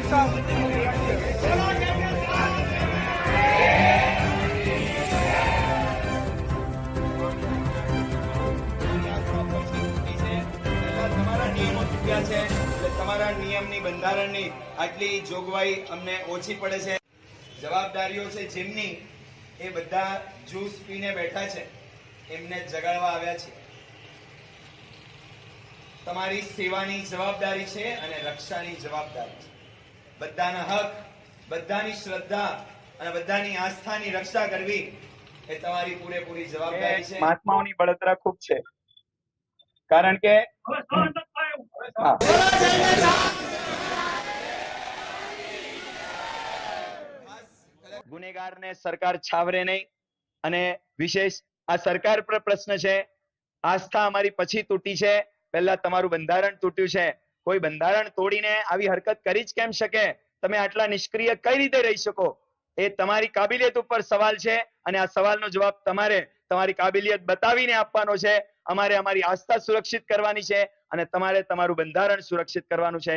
તમારા નિયમની બંધારણની આટલી જોગવાઈ અમને ઓછી પડે છે. જવાબદારીઓ છે જેમની એ બધા જ્યુસ પીને બેઠા છે, એમને જગાડવા આવ્યા છે. તમારી સેવાની જવાબદારી છે અને રક્ષાની જવાબદારી છે. બધાના હક, બધાની શ્રદ્ધા અને બધાની આસ્થાની રક્ષા કરવી એ તમારી પૂરેપૂરી જવાબદારી છે. મહાત્માઓની બળતરા ખૂબ છે, કારણ કે ગુનેગારને સરકાર છાવરે નહીં. અને વિશેષ આ સરકાર પર પ્રશ્ન છે. આસ્થા અમારી પછી તૂટી છે, પહેલા તમારું બંધારણ તૂટ્યું છે. કોઈ બંધારણ તોડીને આવી હરકત કરી જ કેમ શકે? તમે આટલા નિષ્ક્રિય કઈ રીતે રહી શકો? એ તમારી કાબિલિયત ઉપર સવાલ છે અને આ સવાલનો જવાબ તમારે તમારી કાબિલિયત બતાવીને આપવાનો છે. અમારે અમારી આસ્થા સુરક્ષિત કરવાની છે અને તમારે તમારું બંધારણ સુરક્ષિત કરવાનું છે.